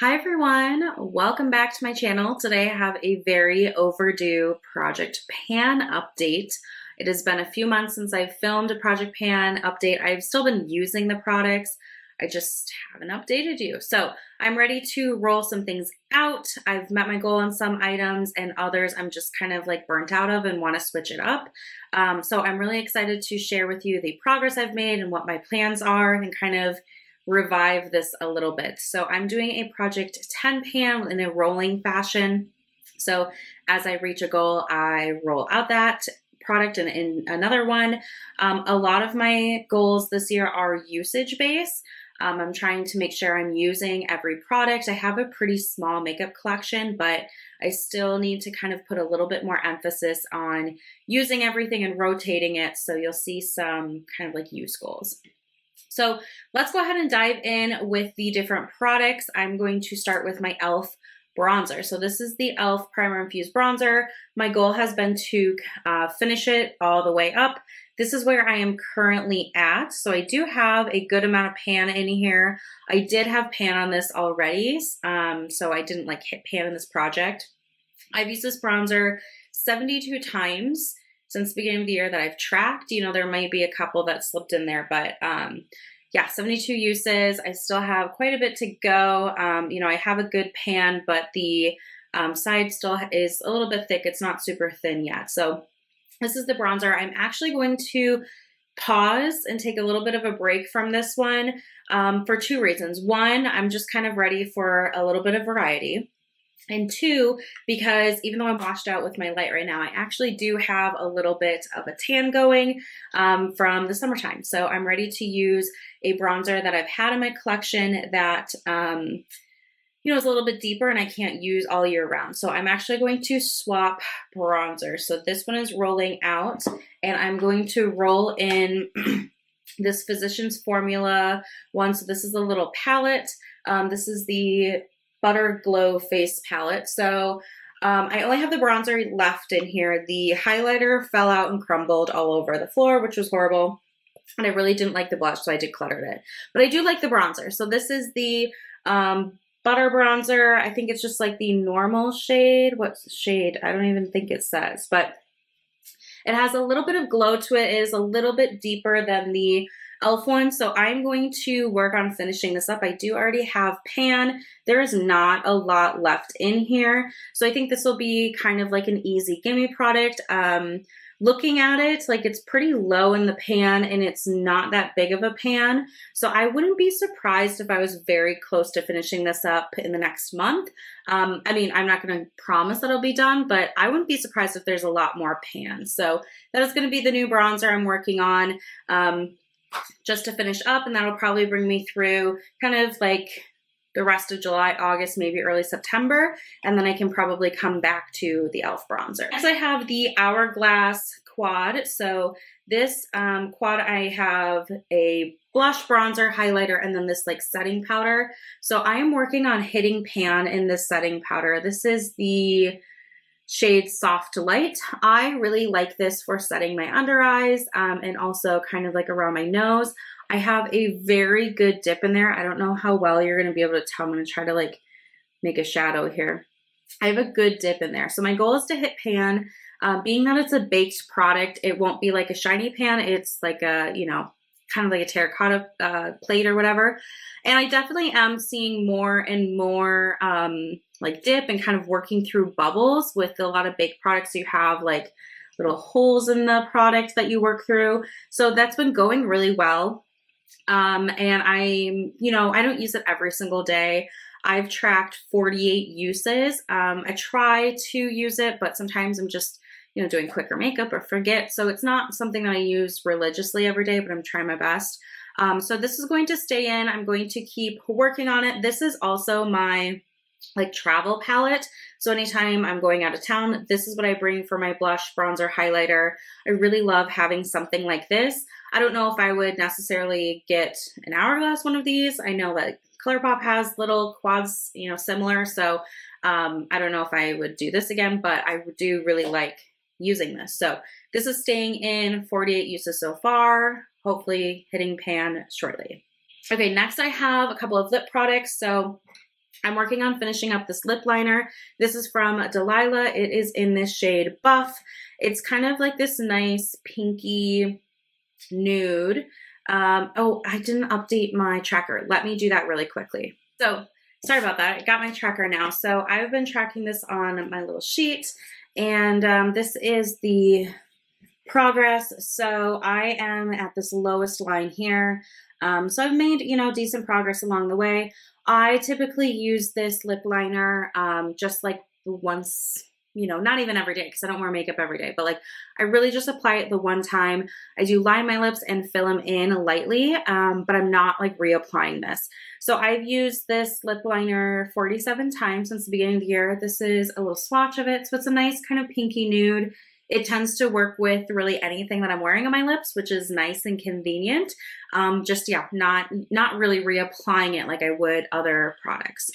Hi everyone, welcome back to my channel. Today I have a very overdue Project Pan update. It has been a few months since I've filmed a Project Pan update. I've still been using the products. I just haven't updated you. So I'm ready to roll some things out. I've met my goal on some items and others I'm just kind of like burnt out of and want to switch it up. So I'm really excited to share with you the progress I've made and what my plans are and kind of revive this a little bit. So I'm doing a Project 10 pan in a rolling fashion. So as I reach a goal, I roll out that product and in another one. A lot of my goals this year are usage based. I'm trying to make sure I'm using every product. I have a pretty small makeup collection, but I still need to kind of put a little bit more emphasis on using everything and rotating it. So you'll see some kind of like use goals. So let's go ahead and dive in with the different products. I'm going to start with my e.l.f. bronzer. So this is the e.l.f. Primer Infused Bronzer. My goal has been to finish it all the way up. This is where I am currently at. So I do have a good amount of pan in here. I did have pan on this already, so I didn't like hit pan in this project. I've used this bronzer 72 times since the beginning of the year that I've tracked. You know, there might be a couple that slipped in there, but yeah, 72 uses. I still have quite a bit to go. You know, I have a good pan, but the side still is a little bit thick. It's not super thin yet. So this is the bronzer. I'm actually going to pause and take a little bit of a break from this one for two reasons. One, I'm just kind of ready for a little bit of variety. And two, because even though I'm washed out with my light right now, I actually do have a little bit of a tan going from the summertime. So I'm ready to use a bronzer that I've had in my collection that, you know, is a little bit deeper and I can't use all year round. So I'm actually going to swap bronzer. So this one is rolling out and I'm going to roll in this Physicians Formula one. So this is a little palette. This is the Butter Glow Face Palette. So I only have the bronzer left in here. The highlighter fell out and crumbled all over the floor, which was horrible. And I really didn't like the blush, so I decluttered it. But I do like the bronzer. So this is the Butter Bronzer. I think it's just like the normal shade. What's the shade? I don't even think it says. But it has a little bit of glow to it. It is a little bit deeper than the e.l.f. one. So I'm going to work on finishing this up. I do already have pan. There is not a lot left in here. So I think this will be kind of like an easy gimme product. Looking at it, like it's pretty low in the pan and it's not that big of a pan. So I wouldn't be surprised if I was very close to finishing this up in the next month. I mean, I'm not going to promise that it'll be done, but I wouldn't be surprised if there's a lot more pan. So that is going to be the new bronzer I'm working on just to finish up, and that'll probably bring me through kind of like the rest of July, August, maybe early September, and then I can probably come back to the e.l.f. bronzer. Next I have the Hourglass Quad. So this quad, I have a blush, bronzer, highlighter, and then this like setting powder. So I am working on hitting pan in this setting powder. This is the shade Soft Light. I really like this for setting my under eyes and also kind of like around my nose. I have a very good dip in there. I don't know how well you're going to be able to tell. I'm going to try to like make a shadow here. I have a good dip in there. So my goal is to hit pan. Being that it's a baked product, it won't be like a shiny pan. It's like a, you know, kind of like a terracotta plate or whatever. And I definitely am seeing more and more like dip and kind of working through bubbles with a lot of baked products. You have like little holes in the product that you work through. So that's been going really well. And you know, I don't use it every single day. I've tracked 48 uses. I try to use it, but sometimes I'm just, you know, doing quicker makeup or forget. So it's not something that I use religiously every day, but I'm trying my best. So this is going to stay in. I'm going to keep working on it. This is also my like travel palette. So anytime I'm going out of town, this is what I bring for my blush, bronzer, highlighter. I really love having something like this. I don't know if I would necessarily get an Hourglass one of these. I know that ColourPop has little quads, you know, similar. So I don't know if I would do this again, but I do really like using this. So this is staying in 48 uses so far, hopefully hitting pan shortly. Okay, next I have a couple of lip products. So I'm working on finishing up this lip liner. This is from Delilah. It is in this shade Buff. It's kind of like this nice pinky nude. Oh, I didn't update my tracker. Let me do that really quickly. So sorry about that. I got my tracker now. So I've been tracking this on my little sheet, and this is the progress. So I am at this lowest line here. So I've made, decent progress along the way. I typically use this lip liner just like once, not even every day because I don't wear makeup every day, but like I really just apply it the one time. I do line my lips and fill them in lightly, but I'm not like reapplying this. So I've used this lip liner 47 times since the beginning of the year. This is a little swatch of it. So it's a nice kind of pinky nude. It tends to work with really anything that I'm wearing on my lips, which is nice and convenient. Not really reapplying it like I would other products.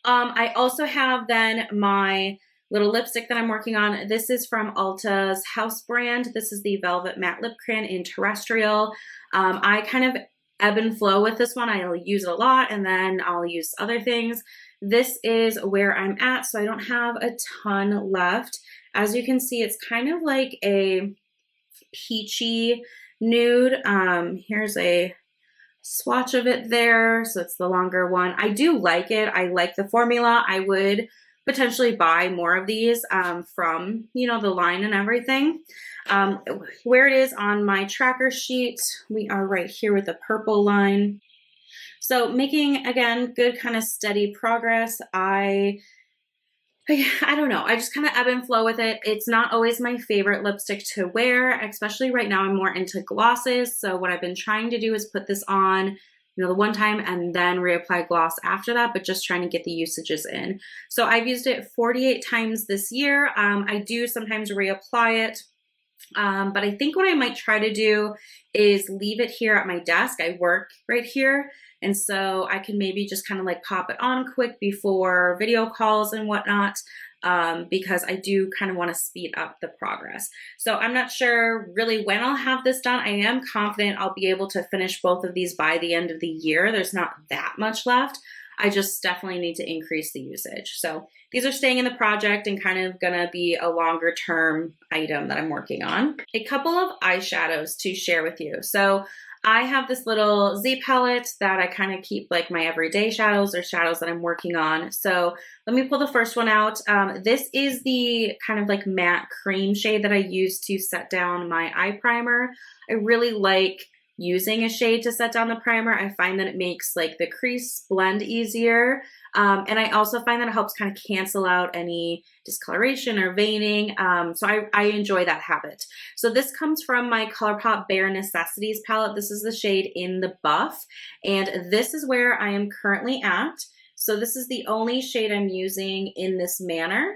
I also have then my little lipstick that I'm working on. This is from Ulta's house brand. This is the Velvet Matte Lip Crayon in Terrestrial. I kind of ebb and flow with this one. I'll use it a lot and then I'll use other things. This is where I'm at, so I don't have a ton left. As you can see, it's kind of like a peachy nude. Here's a swatch of it there. So it's the longer one. I do like it. I like the formula. I would potentially buy more of these from, the line and everything. Where it is on my tracker sheet, we are right here with the purple line. So making, again, good kind of steady progress. I don't know. I just kind of ebb and flow with it. It's not always my favorite lipstick to wear, especially right now I'm more into glosses. So what I've been trying to do is put this on, the one time and then reapply gloss after that, but just trying to get the usages in. So I've used it 48 times this year. I do sometimes reapply it. But I think what I might try to do is leave it here at my desk. I work right here. And so I can maybe just kind of like pop it on quick before video calls and whatnot, because I do kind of want to speed up the progress. So I'm not sure really when I'll have this done. I am confident I'll be able to finish both of these by the end of the year. There's not that much left. I just definitely need to increase the usage. So these are staying in the project and kind of gonna be a longer term item that I'm working on. A couple of eyeshadows to share with you. So I have this little Z palette that I kind of keep like my everyday shadows or shadows that I'm working on. So let me pull the first one out. This is the kind of like matte cream shade that I use to set down my eye primer. I really like using a shade to set down the primer. I find that it makes like the crease blend easier. And I also find that it helps kind of cancel out any discoloration or veining. So I enjoy that habit. So this comes from my ColourPop Bare Necessities palette. This is the shade in the Buff. And this is where I am currently at. So this is the only shade I'm using in this manner.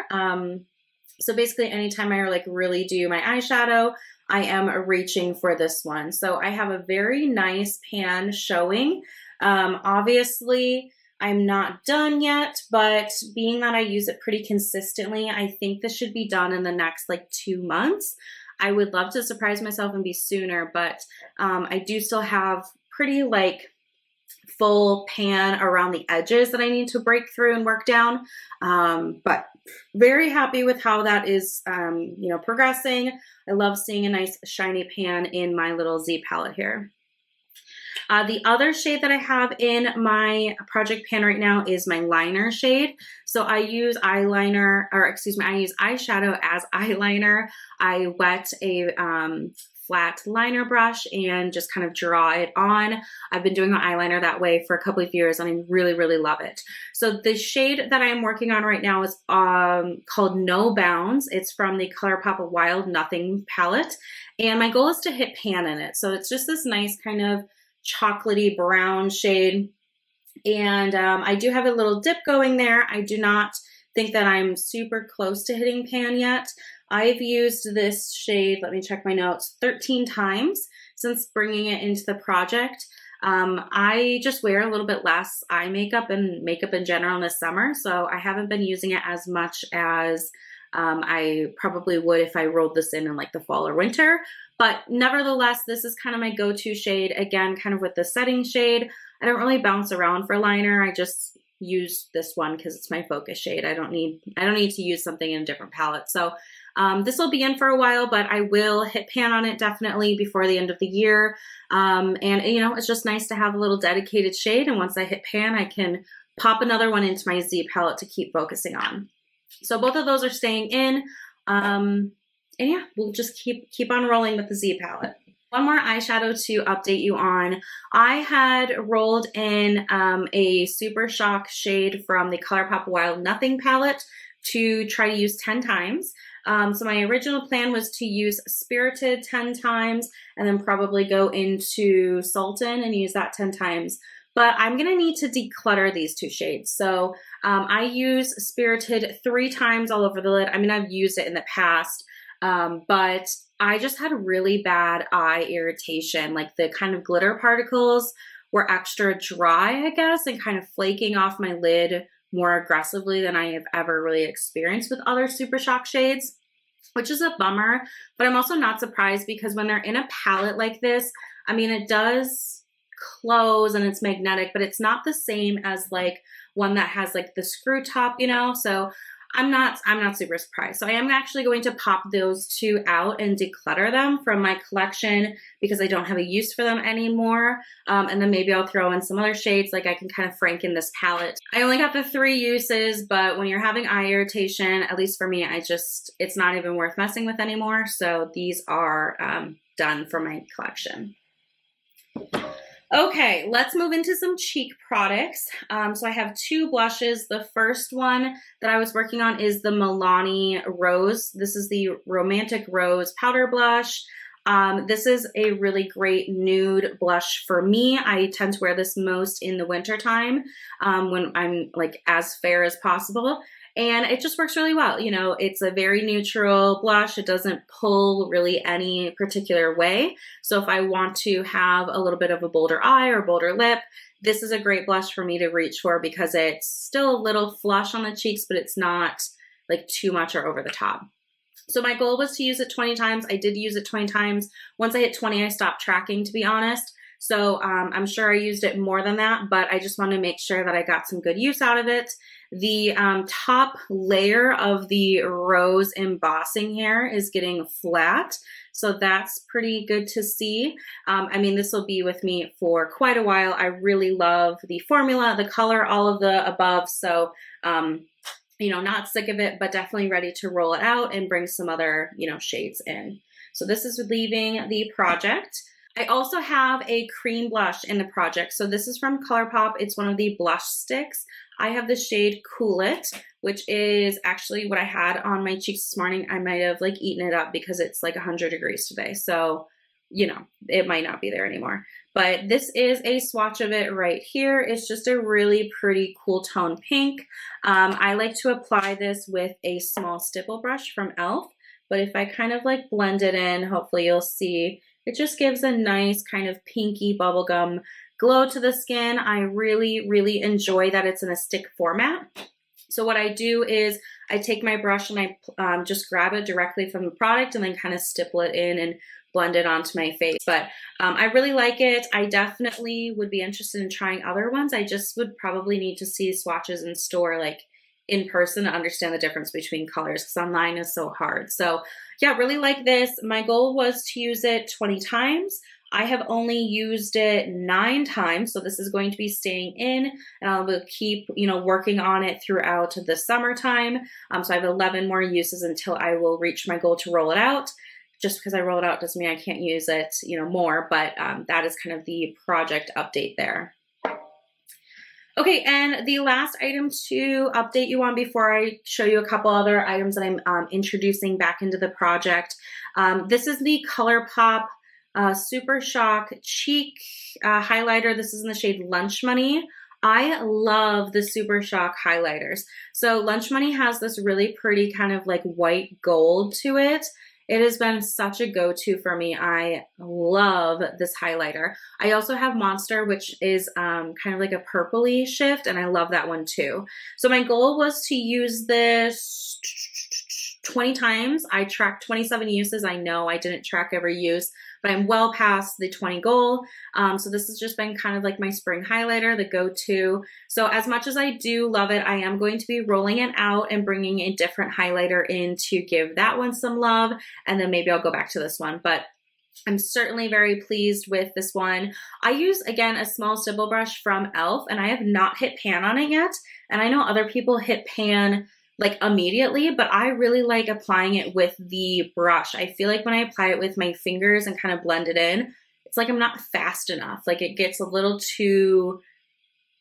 So basically anytime I like really do my eyeshadow, I am reaching for this one. So I have a very nice pan showing. Obviously, I'm not done yet, but being that I use it pretty consistently, I think this should be done in the next like 2 months. I would love to surprise myself and be sooner, but I do still have pretty like full pan around the edges that I need to break through and work down. But very happy with how that is, progressing. I love seeing a nice shiny pan in my little Z palette here. The other shade that I have in my project pan right now is my liner shade. So I use I use eyeshadow as eyeliner. I wet a flat liner brush and just kind of draw it on. I've been doing my eyeliner that way for a couple of years and I really, really love it. So the shade that I'm working on right now is called No Bounds. It's from the ColourPop Wild Nothing palette. And my goal is to hit pan in it. So it's just this nice kind of chocolatey brown shade. And I do have a little dip going there. I do not think that I'm super close to hitting pan yet. I've used this shade, let me check my notes, 13 times since bringing it into the project. I just wear a little bit less eye makeup and makeup in general in the summer, so I haven't been using it as much as I probably would if I rolled this in like the fall or winter. But nevertheless, this is kind of my go-to shade. Again, kind of with the setting shade. I don't really bounce around for liner. I just use this one because it's my focus shade. I don't need to use something in a different palette. So this will be in for a while, but I will hit pan on it definitely before the end of the year. And you know, it's just nice to have a little dedicated shade. And once I hit pan, I can pop another one into my Z palette to keep focusing on. So both of those are staying in. And yeah, we'll just keep on rolling with the Z palette. One more eyeshadow to update you on. I had rolled in a Super Shock shade from the ColourPop Wild Nothing palette to try to use 10 times. So my original plan was to use Spirited 10 times and then probably go into Sultan and use that 10 times. But I'm gonna need to declutter these two shades. So I use Spirited 3 times all over the lid. I mean, I've used it in the past, but I just had really bad eye irritation. Like the kind of glitter particles were extra dry, I guess, and kind of flaking off my lid more aggressively than I have ever really experienced with other Super Shock shades, which is a bummer. But I'm also not surprised because when they're in a palette like this, I mean, it does close and it's magnetic, but it's not the same as like one that has like the screw top, you know? So I'm not super surprised. So I am actually going to pop those two out and declutter them from my collection because I don't have a use for them anymore. And then maybe I'll throw in some other shades, like I can kind of franken this palette. I only got the 3 uses, but when you're having eye irritation, at least for me, it's not even worth messing with anymore. So these are done for my collection. Okay, let's move into some cheek products. So I have 2 blushes. The first one that I was working on is the Milani Rose. This is the Romantic Rose Powder Blush. This is a really great nude blush for me. I tend to wear this most in the wintertime when I'm like as fair as possible. And it just works really well. You know, it's a very neutral blush. It doesn't pull really any particular way. So if I want to have a little bit of a bolder eye or bolder lip, this is a great blush for me to reach for because it's still a little flush on the cheeks, but it's not like too much or over the top. So my goal was to use it 20 times. I did use it 20 times. Once I hit 20, I stopped tracking, to be honest. So I'm sure I used it more than that, but I just wanted to make sure that I got some good use out of it. The top layer of the rose embossing here is getting flat, so that's pretty good to see. I mean, this will be with me for quite a while. I really love the formula, the color, all of the above, so you know, not sick of it, but definitely ready to roll it out and bring some other, you know, shades in. So this is leaving the project. I also have a cream blush in the project. So this is from ColourPop. It's one of the blush sticks. I have the shade Cool It, which is actually what I had on my cheeks this morning. I might have like eaten it up because it's like 100 degrees today. So, you know, it might not be there anymore. But this is a swatch of it right here. It's just a really pretty cool tone pink. I like to apply this with a small stipple brush from e.l.f. But if I kind of like blend it in, hopefully you'll see it just gives a nice kind of pinky bubblegum glow to the skin. I really, really enjoy that it's in a stick format. So what I do is I take my brush and I just grab it directly from the product and then kind of stipple it in and blend it onto my face. But I really like it. I definitely would be interested in trying other ones. I just would probably need to see swatches in store, like in person, to understand the difference between colors because online is so hard. So yeah, really like this. My goal was to use it 20 times. I have only used it 9 times, so this is going to be staying in, and I will keep, you know, working on it throughout the summertime. So I have 11 more uses until I will reach my goal to roll it out. Just because I roll it out doesn't mean I can't use it, you know, more, but that is kind of the project update there. Okay, and the last item to update you on before I show you a couple other items that I'm introducing back into the project. This is the ColourPop Super Shock Cheek Highlighter. This is in the shade Lunch Money. I love the Super Shock highlighters. So Lunch Money has this really pretty kind of like white gold to it. It has been such a go-to for me. I love this highlighter. I also have Monster, which is kind of like a purpley shift, and I love that one too. So my goal was to use this 20 times. I tracked 27 uses. I know I didn't track every use, but I'm well past the 20 goal. So this has just been kind of like my spring highlighter, the go-to. So as much as I do love it, I am going to be rolling it out and bringing a different highlighter in to give that one some love. And then maybe I'll go back to this one, but I'm certainly very pleased with this one. I use, again, a small stipple brush from e.l.f. and I have not hit pan on it yet. And I know other people hit pan like immediately, but I really like applying it with the brush. I feel like when I apply it with my fingers and kind of blend it in, it's like I'm not fast enough. Like it gets a little too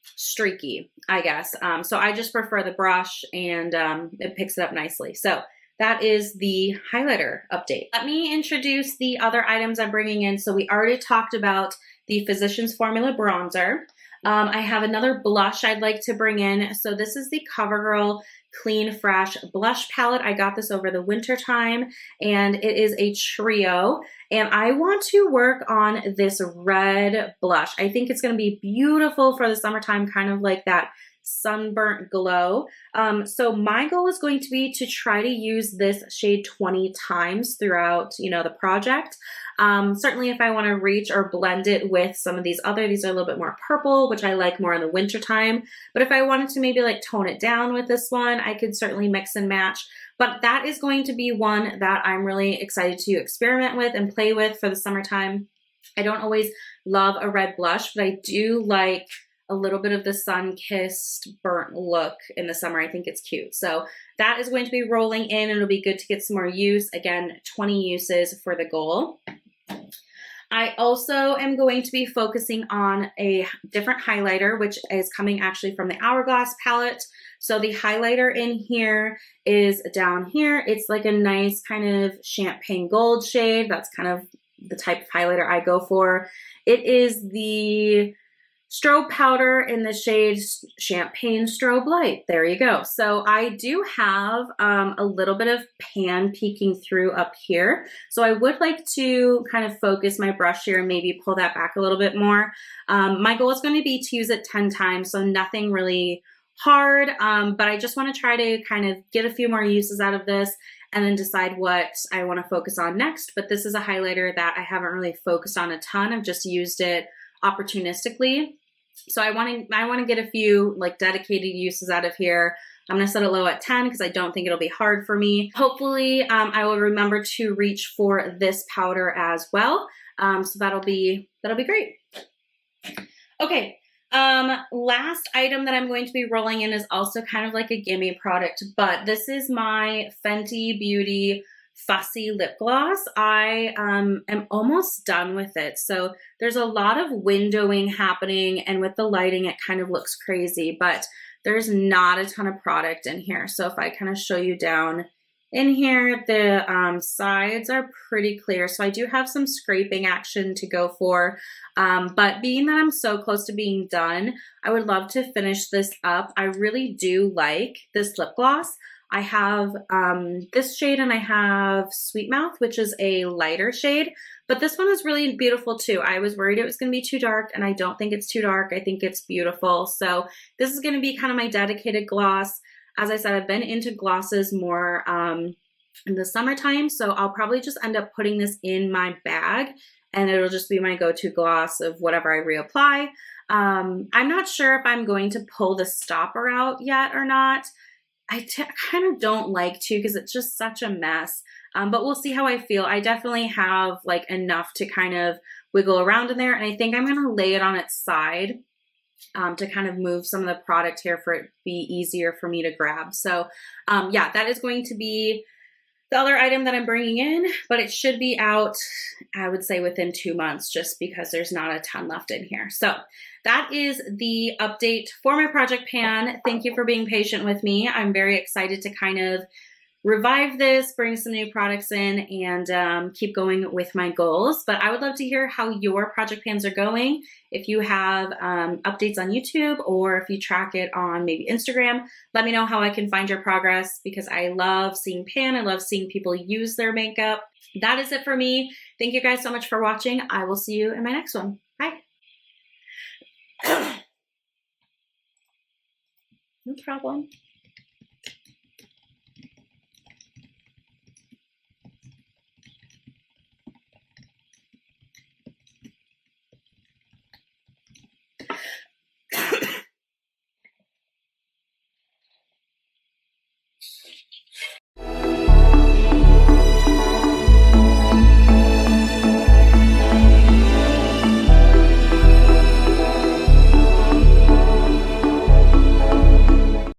streaky, I guess. So I just prefer the brush and it picks it up nicely. So that is the highlighter update. Let me introduce the other items I'm bringing in. So we already talked about the Physicians Formula bronzer. I have another blush I'd like to bring in. So this is the CoverGirl Clean Fresh Blush Palette. I got this over the winter time and it is a trio. And I want to work on this red blush. I think it's going to be beautiful for the summertime, kind of like that sunburnt glow. So my goal is going to be to try to use this shade 20 times throughout, the project. Certainly if I want to reach or blend it with some of these are a little bit more purple, which I like more in the winter time. But if I wanted to maybe like tone it down with this one, I could certainly mix and match. But that is going to be one that I'm really excited to experiment with and play with for the summertime. I don't always love a red blush, but I do like a little bit of the sun-kissed burnt look in the summer. I think it's cute. So that is going to be rolling in and it'll be good to get some more use. Again, 20 uses for the goal. I also am going to be focusing on a different highlighter, which is coming actually from the Hourglass palette. So the highlighter in here is down here. It's like a nice kind of champagne gold shade. That's kind of the type of highlighter I go for. It is the strobe powder in the shade Champagne Strobe Light. There you go. So I do have a little bit of pan peeking through up here. So I would like to kind of focus my brush here and maybe pull that back a little bit more. My goal is going to be to use it 10 times, so nothing really hard, but I just want to try to kind of get a few more uses out of this and then decide what I want to focus on next. But this is a highlighter that I haven't really focused on a ton. I've just used it opportunistically. So I want to get a few like dedicated uses out of here. I'm going to set it low at 10 because I don't think it'll be hard for me. Hopefully I will remember to reach for this powder as well. So that'll be great. Okay. Last item that I'm going to be rolling in is also kind of like a gimme product, but this is my Fenty Beauty Fussy Lip Gloss. I am almost done with it. So there's a lot of windowing happening, and with the lighting, it kind of looks crazy, but there's not a ton of product in here. So if I kind of show you down in here, the sides are pretty clear. So I do have some scraping action to go for. But being that I'm so close to being done, I would love to finish this up. I really do like this lip gloss. I have this shade and I have Sweet Mouth, which is a lighter shade, but this one is really beautiful too. I was worried it was going to be too dark, and I don't think it's too dark. I think it's beautiful. So this is going to be kind of my dedicated gloss. As I said, I've been into glosses more in the summertime, so I'll probably just end up putting this in my bag and it'll just be my go-to gloss of whatever I reapply. I'm not sure if I'm going to pull the stopper out yet or not. I kind of don't like to because it's just such a mess, but we'll see how I feel. I definitely have like enough to kind of wiggle around in there, and I think I'm going to lay it on its side to kind of move some of the product here for it to be easier for me to grab. So yeah, that is going to be the other item that I'm bringing in, but it should be out, I would say, within 2 months, just because there's not a ton left in here. So that is the update for my project pan. Thank you for being patient with me. I'm very excited to kind of revive this, bring some new products in, and keep going with my goals. But I would love to hear how your project pans are going. If you have updates on YouTube, or if you track it on maybe Instagram, let me know how I can find your progress, because I love seeing pan. I love seeing people use their makeup. That is it for me. Thank you guys so much for watching. I will see you in my next one. Bye. No problem.